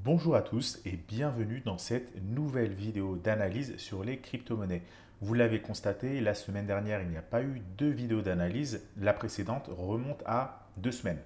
Bonjour à tous et bienvenue dans cette nouvelle vidéo d'analyse sur les crypto-monnaies. Vous l'avez constaté, la semaine dernière, il n'y a pas eu de vidéo d'analyse. La précédente remonte à 2 semaines.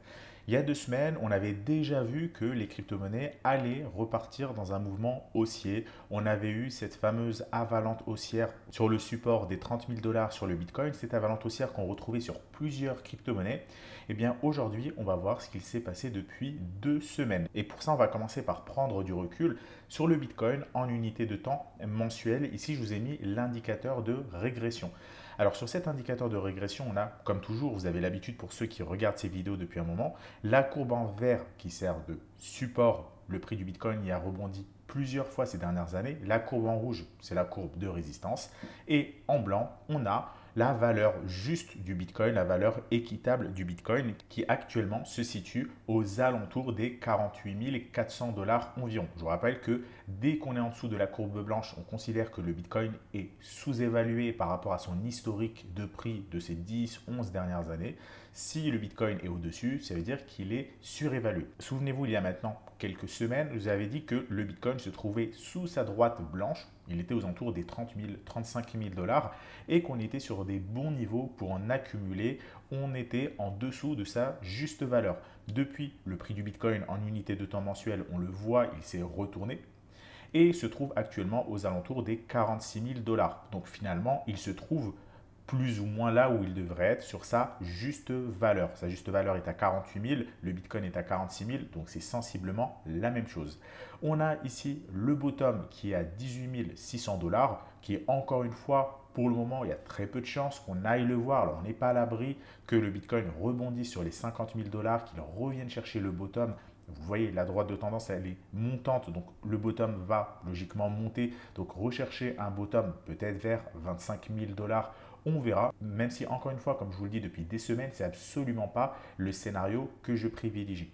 Il y a 2 semaines, on avait déjà vu que les crypto-monnaies allaient repartir dans un mouvement haussier. On avait eu cette fameuse avalanche haussière sur le support des 30 000 dollars sur le Bitcoin, cette avalanche haussière qu'on retrouvait sur plusieurs crypto-monnaies. Eh bien, aujourd'hui, on va voir ce qu'il s'est passé depuis 2 semaines. Et pour ça, on va commencer par prendre du recul sur le Bitcoin en unité de temps mensuelle. Ici, je vous ai mis l'indicateur de régression. Alors sur cet indicateur de régression, on a, comme toujours, vous avez l'habitude pour ceux qui regardent ces vidéos depuis un moment, la courbe en vert qui sert de support. Le prix du Bitcoin y a rebondi plusieurs fois ces dernières années. La courbe en rouge, c'est la courbe de résistance. Et en blanc, on a la valeur juste du Bitcoin, la valeur équitable du Bitcoin qui actuellement se situe aux alentours des 48 400 dollars environ. Je vous rappelle que dès qu'on est en dessous de la courbe blanche, on considère que le Bitcoin est sous-évalué par rapport à son historique de prix de ces 10-11 dernières années. Si le Bitcoin est au-dessus, ça veut dire qu'il est surévalué. Souvenez-vous, il y a maintenant quelques semaines, je vous avais dit que le Bitcoin se trouvait sous sa droite blanche. Il était aux alentours des 30 000, 35 000 dollars et qu'on était sur des bons niveaux pour en accumuler. On était en dessous de sa juste valeur. Depuis, le prix du Bitcoin en unité de temps mensuel, on le voit, il s'est retourné et se trouve actuellement aux alentours des 46 000 dollars. Donc finalement, il se trouve plus ou moins là où il devrait être sur sa juste valeur. Sa juste valeur est à 48 000, le Bitcoin est à 46 000, donc c'est sensiblement la même chose. On a ici le bottom qui est à 18 600 dollars, qui est encore une fois, pour le moment, il y a très peu de chances qu'on aille le voir. Alors, on n'est pas à l'abri que le Bitcoin rebondisse sur les 50 000 dollars, qu'il revienne chercher le bottom. Vous voyez, la droite de tendance, elle est montante, donc le bottom va logiquement monter. Donc, rechercher un bottom peut-être vers 25 000 dollars. On verra, même si encore une fois, comme je vous le dis depuis des semaines, ce n'est absolument pas le scénario que je privilégie.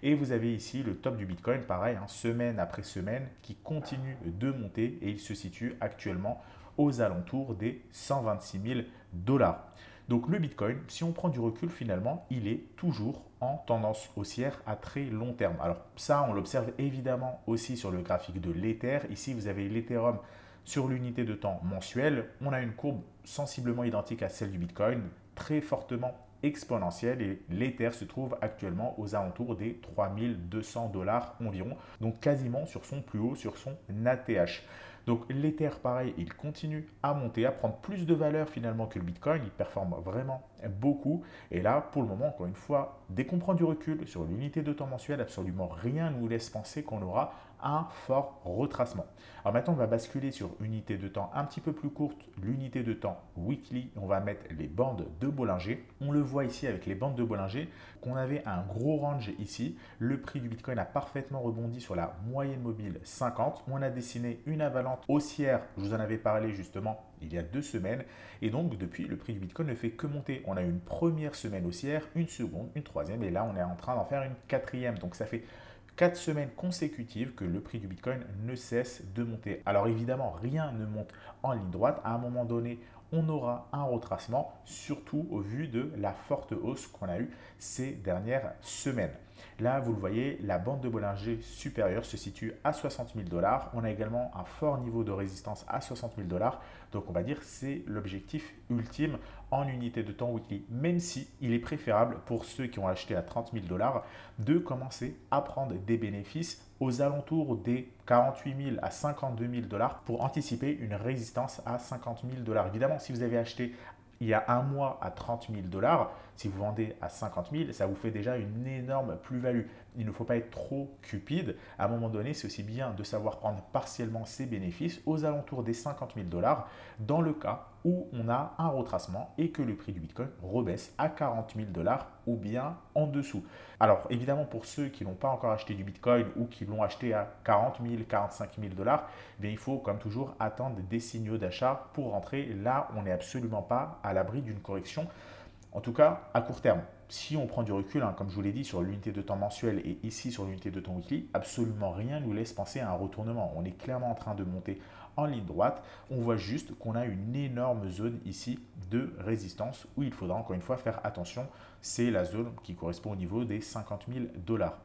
Et vous avez ici le top du Bitcoin, pareil, semaine après semaine, qui continue de monter et il se situe actuellement aux alentours des 126 000 dollars. Donc le Bitcoin, si on prend du recul, finalement, il est toujours en tendance haussière à très long terme. Alors ça, on l'observe évidemment aussi sur le graphique de l'Ether. Ici, vous avez l'Ethereum sur l'unité de temps mensuelle. On a une courbe sensiblement identique à celle du Bitcoin, très fortement exponentielle et l'Ether se trouve actuellement aux alentours des 3200 dollars environ, donc quasiment sur son plus haut, sur son ATH. Donc l'Ether, pareil, il continue à monter, à prendre plus de valeur finalement que le Bitcoin. Il performe vraiment beaucoup. Et là, pour le moment, encore une fois, dès qu'on prend du recul sur l'unité de temps mensuelle, absolument rien ne nous laisse penser qu'on aura un fort retracement. Alors maintenant, on va basculer sur une unité de temps un petit peu plus courte, l'unité de temps weekly. On va mettre les bandes de Bollinger. On le voit ici avec les bandes de Bollinger qu'on avait un gros range ici. Le prix du Bitcoin a parfaitement rebondi sur la moyenne mobile 50. On a dessiné une avalanche haussière, je vous en avais parlé justement il y a 2 semaines. Et donc, depuis, le prix du Bitcoin ne fait que monter. On a eu une première semaine haussière, une seconde, une troisième, et là, on est en train d'en faire une quatrième. Donc, ça fait 4 semaines consécutives que le prix du Bitcoin ne cesse de monter. Alors évidemment, rien ne monte en ligne droite. À un moment donné, on aura un retracement, surtout au vu de la forte hausse qu'on a eue ces dernières semaines. Là, vous le voyez, la bande de Bollinger supérieure se situe à 60 000 dollars. On a également un fort niveau de résistance à 60 000 dollars. Donc, on va dire que c'est l'objectif ultime en unité de temps weekly, même si il est préférable pour ceux qui ont acheté à 30 000 dollars de commencer à prendre des bénéfices aux alentours des 48 000 à 52 000 dollars pour anticiper une résistance à 50 000 dollars. Évidemment, si vous avez acheté il y a un mois à 30 000 dollars, si vous vendez à 50 000, ça vous fait déjà une énorme plus-value. Il ne faut pas être trop cupide. À un moment donné, c'est aussi bien de savoir prendre partiellement ses bénéfices aux alentours des 50 000 dollars dans le cas où on a un retracement et que le prix du Bitcoin rebaisse à 40 000 dollars ou bien en dessous. Alors évidemment, pour ceux qui n'ont pas encore acheté du Bitcoin ou qui l'ont acheté à 40 000, 45 000 dollars, il faut comme toujours attendre des signaux d'achat pour rentrer. Là, on n'est absolument pas à l'abri d'une correction. En tout cas, à court terme, si on prend du recul, comme je vous l'ai dit, sur l'unité de temps mensuelle et ici sur l'unité de temps weekly, absolument rien ne nous laisse penser à un retournement. On est clairement en train de monter en ligne droite. On voit juste qu'on a une énorme zone ici de résistance où il faudra encore une fois faire attention. C'est la zone qui correspond au niveau des 50 000 dollars.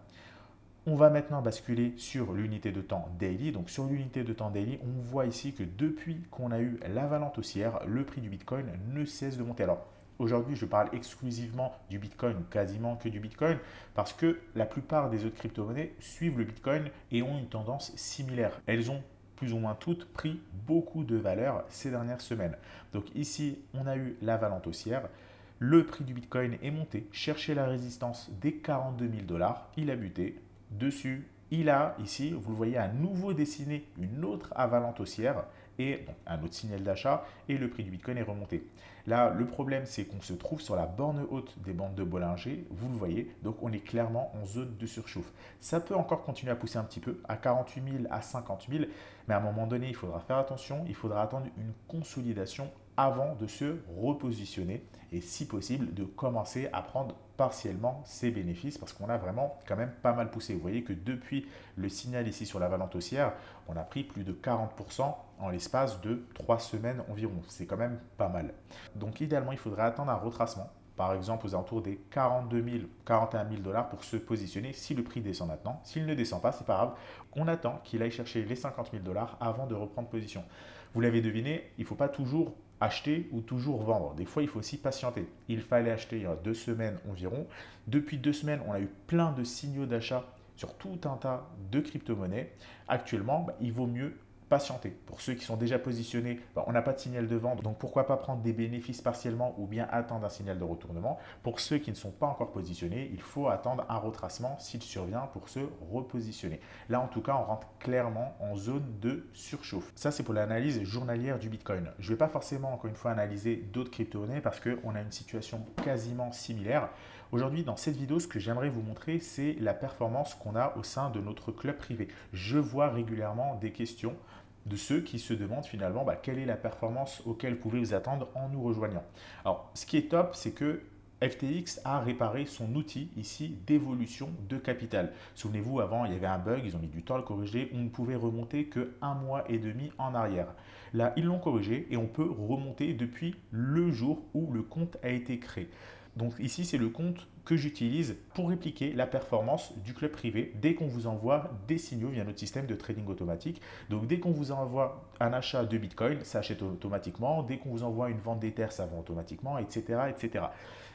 On va maintenant basculer sur l'unité de temps daily. Donc sur l'unité de temps daily, on voit ici que depuis qu'on a eu l'avalanche haussière, le prix du Bitcoin ne cesse de monter. Alors aujourd'hui, je parle exclusivement du Bitcoin, ou quasiment que du Bitcoin, parce que la plupart des autres crypto-monnaies suivent le Bitcoin et ont une tendance similaire. Elles ont plus ou moins toutes pris beaucoup de valeur ces dernières semaines. Donc ici, on a eu l'avalanche haussière. Le prix du Bitcoin est monté, chercher la résistance des 42 000 $. Il a buté. Dessus, il a ici, vous le voyez, à nouveau dessiné une autre avalanche haussière et donc, un autre signal d'achat et le prix du Bitcoin est remonté. Là, le problème, c'est qu'on se trouve sur la borne haute des bandes de Bollinger, vous le voyez, donc on est clairement en zone de surchauffe. Ça peut encore continuer à pousser un petit peu, à 48 000, à 50 000, mais à un moment donné, il faudra faire attention, il faudra attendre une consolidation avant de se repositionner et si possible de commencer à prendre partiellement ses bénéfices parce qu'on a vraiment quand même pas mal poussé. Vous voyez que depuis le signal ici sur l'avalanche haussière, on a pris plus de 40% en l'espace de 3 semaines environ. C'est quand même pas mal. Donc idéalement, il faudrait attendre un retracement, par exemple aux alentours des 42 000, 41 000 $ pour se positionner si le prix descend maintenant. S'il ne descend pas, c'est pas grave. On attend qu'il aille chercher les 50 000 $ avant de reprendre position. Vous l'avez deviné, il ne faut pas toujours acheter ou toujours vendre. Des fois, il faut aussi patienter. Il fallait acheter il y a 2 semaines environ. Depuis 2 semaines, on a eu plein de signaux d'achat sur tout un tas de crypto-monnaies. Actuellement, il vaut mieux patienter. Pour ceux qui sont déjà positionnés, on n'a pas de signal de vente, donc pourquoi pas prendre des bénéfices partiellement ou bien attendre un signal de retournement. Pour ceux qui ne sont pas encore positionnés, il faut attendre un retracement s'il survient pour se repositionner. Là, en tout cas, on rentre clairement en zone de surchauffe. Ça, c'est pour l'analyse journalière du Bitcoin. Je ne vais pas forcément, encore une fois, analyser d'autres crypto-monnaies parce qu'on a une situation quasiment similaire. Aujourd'hui, dans cette vidéo, ce que j'aimerais vous montrer, c'est la performance qu'on a au sein de notre club privé. Je vois régulièrement des questions de ceux qui se demandent finalement quelle est la performance auquel vous pouvez vous attendre en nous rejoignant. Alors, ce qui est top, c'est que FTX a réparé son outil ici d'évolution de capital. Souvenez-vous, avant, il y avait un bug, ils ont mis du temps à le corriger, on ne pouvait remonter que 1 mois et demi en arrière. Là, ils l'ont corrigé et on peut remonter depuis le jour où le compte a été créé. Donc ici, c'est le compte que j'utilise pour répliquer la performance du club privé dès qu'on vous envoie des signaux via notre système de trading automatique. Donc dès qu'on vous envoie un achat de Bitcoin, ça achète automatiquement. Dès qu'on vous envoie une vente d'Ether, ça vend automatiquement, etc., etc.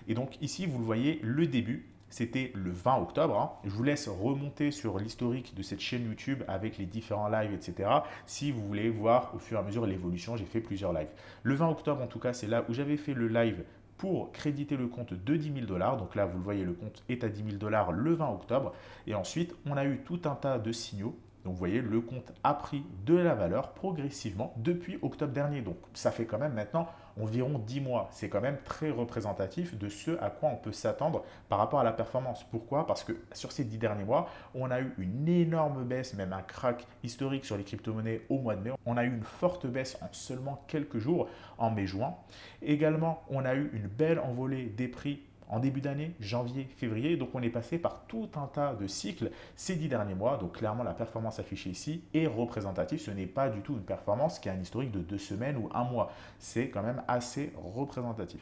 Et donc ici, vous le voyez, le début, c'était le 20 octobre. Je vous laisse remonter sur l'historique de cette chaîne YouTube avec les différents lives, etc. Si vous voulez voir au fur et à mesure l'évolution, j'ai fait plusieurs lives. Le 20 octobre, en tout cas, c'est là où j'avais fait le live pour créditer le compte de 10 000 $. Donc là, vous le voyez, le compte est à 10 000 $ le 20 octobre. Et ensuite, on a eu tout un tas de signaux. Donc vous voyez, le compte a pris de la valeur progressivement depuis octobre dernier. Donc ça fait quand même maintenant environ 10 mois. C'est quand même très représentatif de ce à quoi on peut s'attendre par rapport à la performance. Pourquoi? Parce que sur ces 10 derniers mois, on a eu une énorme baisse, même un crack historique sur les crypto-monnaies au mois de mai. On a eu une forte baisse en seulement quelques jours en mai-juin. Également, on a eu une belle envolée des prix en début d'année, janvier, février. Donc on est passé par tout un tas de cycles ces 10 derniers mois. Donc clairement, la performance affichée ici est représentative. Ce n'est pas du tout une performance qui a un historique de 2 semaines ou 1 mois. C'est quand même assez représentatif.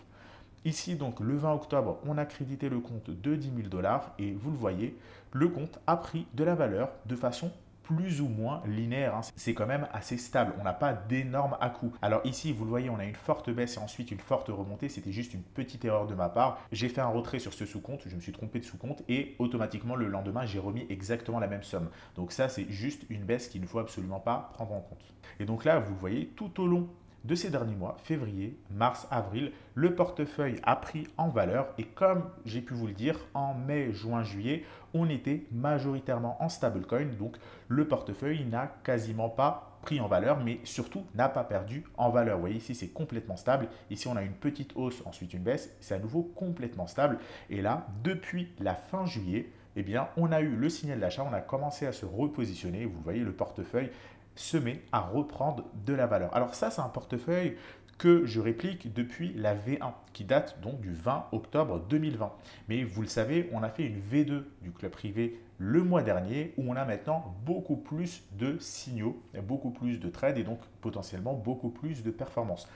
Ici, donc, le 20 octobre, on a crédité le compte de 10 000 $ et vous le voyez, le compte a pris de la valeur de façon plus ou moins linéaire. C'est quand même assez stable. On n'a pas d'énormes à-coups. Alors ici, vous le voyez, on a une forte baisse et ensuite une forte remontée. C'était juste une petite erreur de ma part. J'ai fait un retrait sur ce sous-compte. Je me suis trompé de sous-compte et automatiquement, le lendemain, j'ai remis exactement la même somme. Donc ça, c'est juste une baisse qu'il ne faut absolument pas prendre en compte. Et donc là, vous le voyez, tout au long de ces derniers mois, février, mars, avril, le portefeuille a pris en valeur et comme j'ai pu vous le dire, en mai, juin, juillet, on était majoritairement en stablecoin, donc le portefeuille n'a quasiment pas pris en valeur, mais surtout n'a pas perdu en valeur. Vous voyez ici, c'est complètement stable. Ici, on a une petite hausse, ensuite une baisse, c'est à nouveau complètement stable. Et là, depuis la fin juillet, eh bien, on a eu le signal d'achat, on a commencé à se repositionner. Vous voyez, le portefeuille se met à reprendre de la valeur. Alors ça, c'est un portefeuille que je réplique depuis la V1 qui date donc du 20 octobre 2020. Mais vous le savez, on a fait une V2 du club privé le mois dernier où on a maintenant beaucoup plus de signaux, beaucoup plus de trades et donc potentiellement beaucoup plus de performance.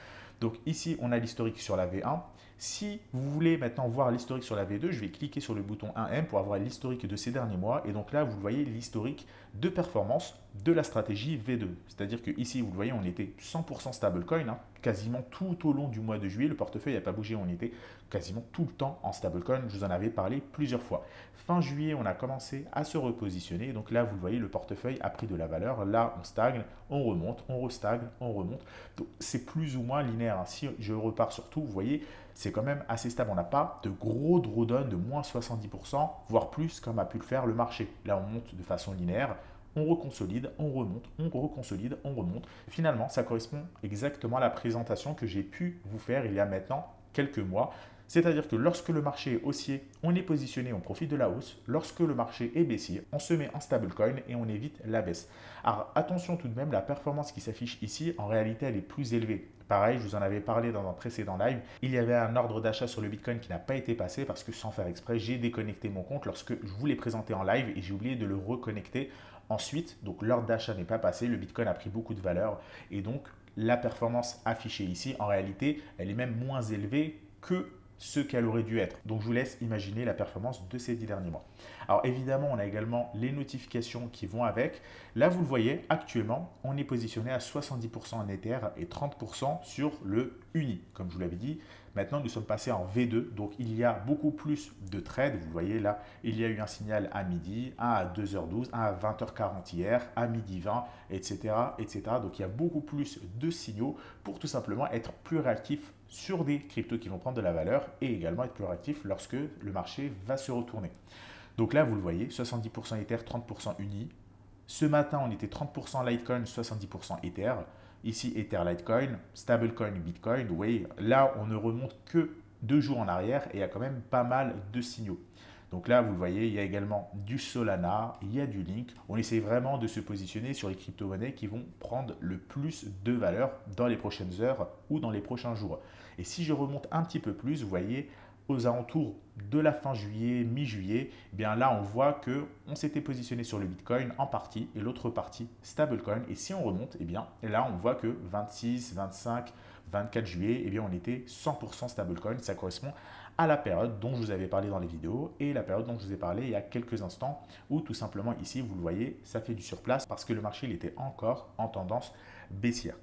Donc ici, on a l'historique sur la V1. Si vous voulez maintenant voir l'historique sur la V2, je vais cliquer sur le bouton 1M pour avoir l'historique de ces derniers mois. Et donc là, vous voyez l'historique de performance de la stratégie V2. C'est-à-dire que ici, vous le voyez, on était 100% stablecoin, hein, quasiment tout au long du mois de juillet. Le portefeuille n'a pas bougé, on était quasiment tout le temps en stablecoin. Je vous en avais parlé plusieurs fois. Fin juillet, on a commencé à se repositionner. Donc là, vous le voyez, le portefeuille a pris de la valeur. Là, on stagne, on remonte, on restagne, on remonte. Donc c'est plus ou moins linéaire. Si je repars sur tout, vous voyez, c'est quand même assez stable. On n'a pas de gros drawdown de moins 70%, voire plus, comme a pu le faire le marché. Là, on monte de façon linéaire. On reconsolide, on remonte, on reconsolide, on remonte. Finalement, ça correspond exactement à la présentation que j'ai pu vous faire il y a maintenant quelques mois. C'est-à-dire que lorsque le marché est haussier, on est positionné, on profite de la hausse. Lorsque le marché est baissier, on se met en stablecoin et on évite la baisse. Alors attention tout de même, la performance qui s'affiche ici, en réalité, elle est plus élevée. Pareil, je vous en avais parlé dans un précédent live, il y avait un ordre d'achat sur le Bitcoin qui n'a pas été passé parce que sans faire exprès, j'ai déconnecté mon compte lorsque je vous l'ai présenté en live et j'ai oublié de le reconnecter ensuite. Donc l'ordre d'achat n'est pas passé, le Bitcoin a pris beaucoup de valeur et donc la performance affichée ici, en réalité, elle est même moins élevée que ce qu'elle aurait dû être. Donc, je vous laisse imaginer la performance de ces 10 derniers mois. Alors, évidemment, on a également les notifications qui vont avec. Là, vous le voyez, actuellement, on est positionné à 70% en Ether et 30% sur le Uni. Comme je vous l'avais dit, maintenant, nous sommes passés en V2. Donc, il y a beaucoup plus de trades. Vous voyez là, il y a eu un signal à midi, un à 2h12, un à 20h40 hier, à midi 20, etc., etc. Donc, il y a beaucoup plus de signaux pour tout simplement être plus réactif sur des cryptos qui vont prendre de la valeur et également être plus réactif lorsque le marché va se retourner. Donc là, vous le voyez, 70% Ether, 30% Uni. Ce matin, on était 30% Litecoin, 70% Ether. Ici, Ether, Litecoin, Stablecoin, Bitcoin. Vous voyez, là, on ne remonte que 2 jours en arrière et il y a quand même pas mal de signaux. Donc là, vous le voyez, il y a également du Solana, il y a du Link. On essaie vraiment de se positionner sur les crypto-monnaies qui vont prendre le plus de valeur dans les prochaines heures ou dans les prochains jours. Et si je remonte un petit peu plus, vous voyez, aux alentours de la fin juillet, mi-juillet, eh bien là, on voit qu'on s'était positionné sur le Bitcoin en partie et l'autre partie stablecoin. Et si on remonte, eh bien là, on voit que 26, 25, 24 juillet, eh bien, on était 100% stablecoin. Ça correspond à la période dont je vous avais parlé dans les vidéos et la période dont je vous ai parlé il y a quelques instants où tout simplement ici, vous le voyez, ça fait du surplace parce que le marché il était encore en tendance baissière.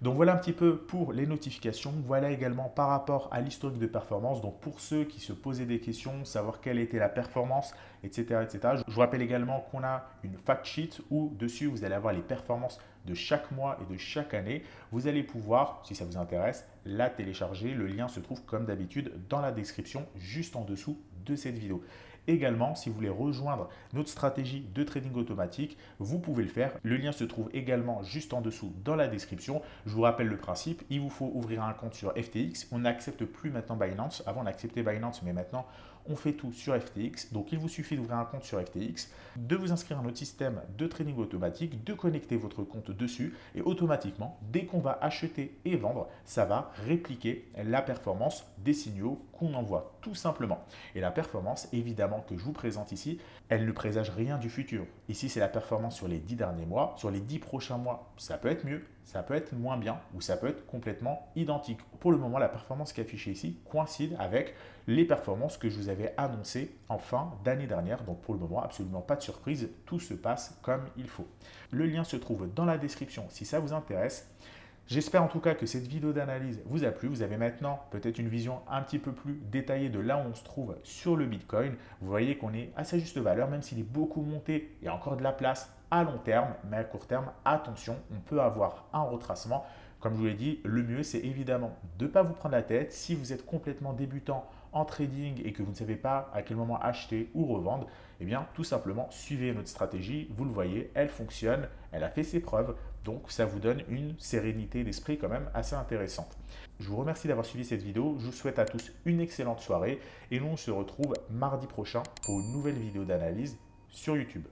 Donc voilà un petit peu pour les notifications. Voilà également par rapport à l'historique de performance. Donc pour ceux qui se posaient des questions, savoir quelle était la performance, etc. etc. Je vous rappelle également qu'on a une fact sheet où dessus vous allez avoir les performances de chaque mois et de chaque année. Vous allez pouvoir, si ça vous intéresse, la télécharger. Le lien se trouve comme d'habitude dans la description juste en dessous de cette vidéo. Également, si vous voulez rejoindre notre stratégie de trading automatique, vous pouvez le faire. Le lien se trouve également juste en dessous dans la description. Je vous rappelle le principe, il vous faut ouvrir un compte sur FTX. On n'accepte plus maintenant Binance. Avant, on acceptait Binance, mais maintenant, on fait tout sur FTX. Donc, il vous suffit d'ouvrir un compte sur FTX, de vous inscrire à notre système de trading automatique, de connecter votre compte dessus et automatiquement, dès qu'on va acheter et vendre, ça va répliquer la performance des signaux qu'on envoie, tout simplement. Et la performance, évidemment, que je vous présente ici, elle ne présage rien du futur. Ici, c'est la performance sur les 10 derniers mois. Sur les 10 prochains mois, ça peut être mieux, ça peut être moins bien ou ça peut être complètement identique. Pour le moment, la performance qui est affichée ici coïncide avec les performances que je vous avais annoncées en fin d'année dernière. Donc pour le moment, absolument pas de surprise, tout se passe comme il faut. Le lien se trouve dans la description si ça vous intéresse. J'espère en tout cas que cette vidéo d'analyse vous a plu. Vous avez maintenant peut-être une vision un petit peu plus détaillée de là où on se trouve sur le Bitcoin. Vous voyez qu'on est à sa juste valeur, même s'il est beaucoup monté, il y a encore de la place à long terme, mais à court terme, attention, on peut avoir un retracement. Comme je vous l'ai dit, le mieux, c'est évidemment de ne pas vous prendre la tête. Si vous êtes complètement débutant en trading et que vous ne savez pas à quel moment acheter ou revendre, eh bien, tout simplement, suivez notre stratégie. Vous le voyez, elle fonctionne, elle a fait ses preuves. Donc, ça vous donne une sérénité d'esprit quand même assez intéressante. Je vous remercie d'avoir suivi cette vidéo. Je vous souhaite à tous une excellente soirée et nous, on se retrouve mardi prochain pour une nouvelle vidéo d'analyse sur YouTube.